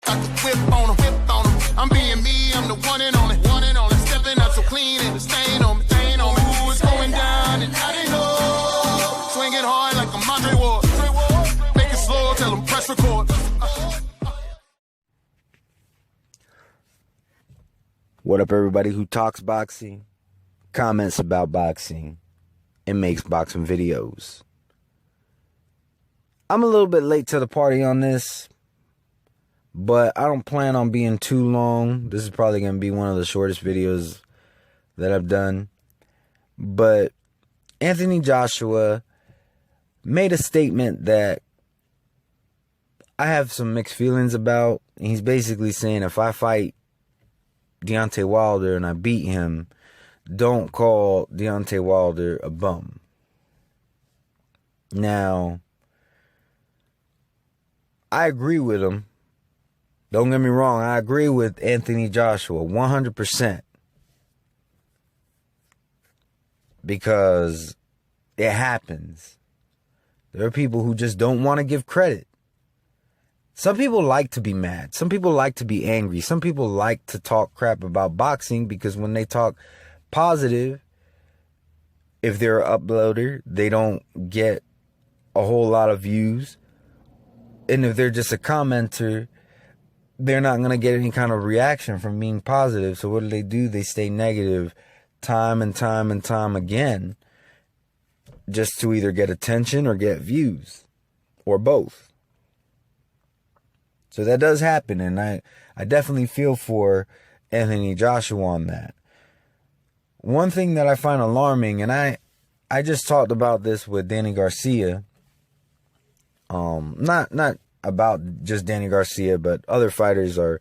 Got the whip on him, whip on him. I'm being me, I'm the one and only, one and only. Stepping up so clean and the stain on me, stain on me. Ooh, it's going down and I didn't know. Swinging hard like a Andre Ward. Make it slow, tell him press record. What up, everybody who talks boxing, comments about boxing, and makes boxing videos? I'm a little bit late to the party on this, but I don't plan on being too long. This is probably going to be one of the shortest videos that I've done. But Anthony Joshua made a statement that I have some mixed feelings about. He's basically saying if I fight Deontay Wilder and I beat him, don't call Deontay Wilder a bum. Now, I agree with him. Don't get me wrong, I agree with Anthony Joshua 100%. Because it happens. There are people who just don't want to give credit. Some people like to be mad. Some people like to be angry. Some people like to talk crap about boxing because when they talk positive, if they're an uploader, they don't get a whole lot of views. And if they're just a commenter, they're not going to get any kind of reaction from being positive. So what do? They stay negative time and time and time again just to either get attention or get views or both. So that does happen, and I definitely feel for Anthony Joshua on that. One thing that I find alarming, and I just talked about this with Danny Garcia, not about just Danny Garcia, but other fighters are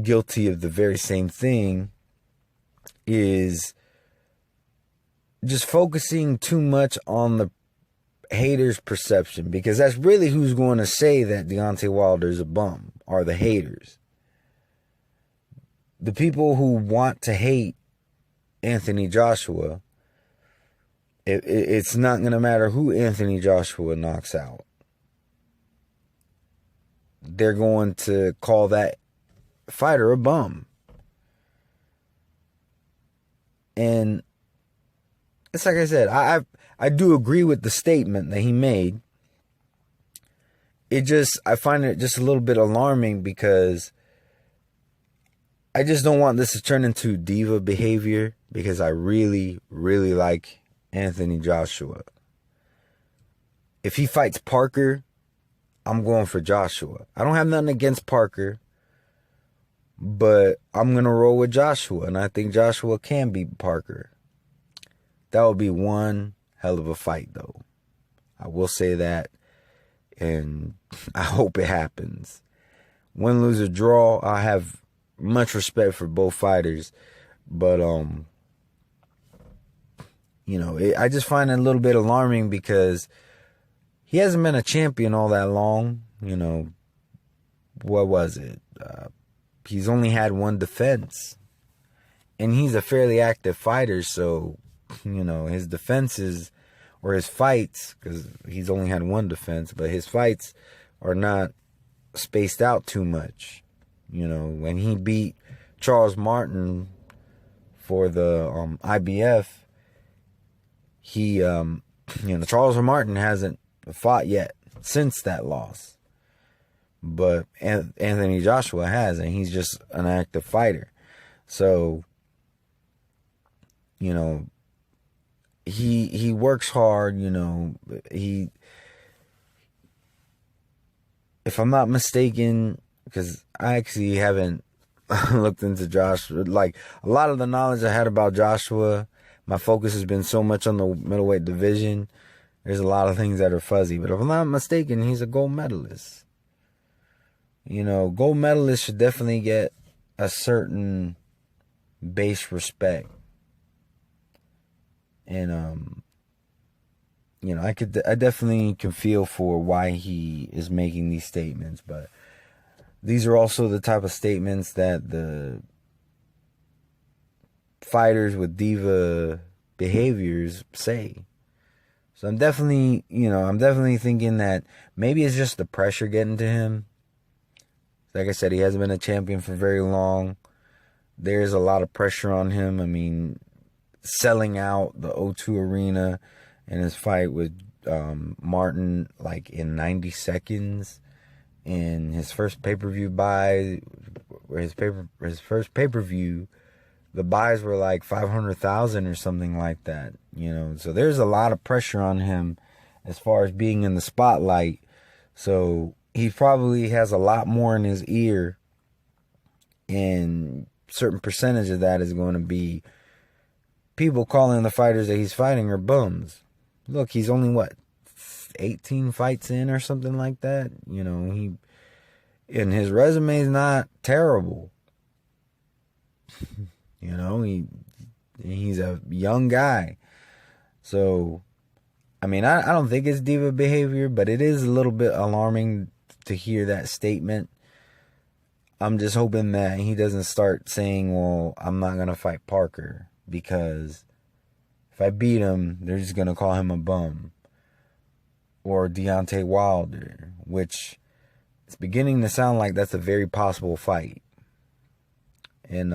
guilty of the very same thing, is just focusing too much on the haters' perception, because that's really who's going to say that Deontay Wilder is a bum, are the haters. The people who want to hate Anthony Joshua, it's not going to matter who Anthony Joshua knocks out. They're going to call that fighter a bum. And it's like I said, I do agree with the statement that he made. I find it just a little bit alarming because I just don't want this to turn into diva behavior, because I really, really like Anthony Joshua. If he fights Parker, I'm going for Joshua. I don't have nothing against Parker, but I'm going to roll with Joshua, and I think Joshua can beat Parker. That would be one hell of a fight, though. I will say that, and I hope it happens. Win, lose, or draw, I have much respect for both fighters, but I just find it a little bit alarming because he hasn't been a champion all that long. What was it? He's only had one defense, and he's a fairly active fighter, so his defenses or his fights, because he's only had one defense, but his fights are not spaced out too much. When he beat Charles Martin for the IBF, Charles Martin hasn't fought yet since that loss. But Anthony Joshua has, and he's just an active fighter. So, he works hard, if I'm not mistaken, because I actually haven't looked into Joshua, like a lot of the knowledge I had about Joshua, my focus has been so much on the middleweight division, there's a lot of things that are fuzzy. But if I'm not mistaken, he's a gold medalist. Gold medalists should definitely get a certain base respect. And, I definitely can feel for why he is making these statements, but these are also the type of statements that the fighters with diva behaviors say. So I'm definitely thinking that maybe it's just the pressure getting to him. Like I said, he hasn't been a champion for very long. There's a lot of pressure on him. I mean, selling out the O2 Arena in his fight with Martin like in 90 seconds. In his first pay-per-view buy, or his first pay-per-view, the buys were like 500,000 or something like that, you know. So there's a lot of pressure on him as far as being in the spotlight. So he probably has a lot more in his ear, and certain percentage of that is going to be people calling the fighters that he's fighting are bums. Look, he's only, what, 18 fights in or something like that? You know, and his resume is not terrible. You know, he's a young guy. So, I mean, I don't think it's diva behavior, but it is a little bit alarming to hear that statement. I'm just hoping that he doesn't start saying, well, I'm not going to fight Parker because if I beat him, they're just going to call him a bum. Or Deontay Wilder, which it's beginning to sound like that's a very possible fight. And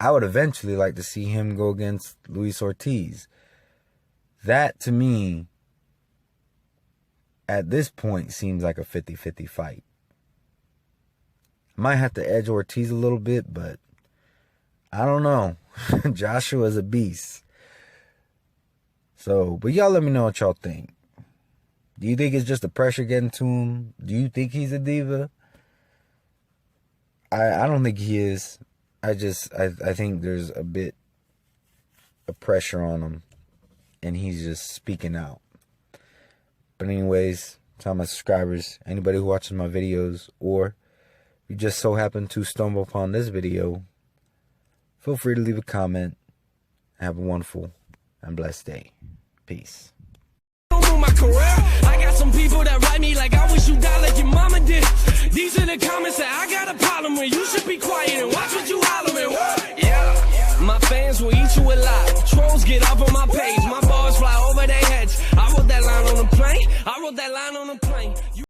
I would eventually like to see him go against Luis Ortiz. That, to me, at this point, seems like a 50-50 fight. I might have to edge Ortiz a little bit, but I don't know. Joshua's a beast. So, but y'all let me know what y'all think. Do you think it's just the pressure getting to him? Do you think he's a diva? I don't think he is. I think there's a bit of pressure on him, and he's just speaking out. But anyways, tell my subscribers, anybody who watches my videos, or you just so happen to stumble upon this video, feel free to leave a comment. Have a wonderful and blessed day. Peace. My career, I got some people that write me like I wish you died like your mama did. These are the comments that I got a problem with. You should be quiet and watch what you hollering. Yeah, my fans will eat you alive. Trolls get up on my page. My bars fly over their heads. I wrote that line on the plane.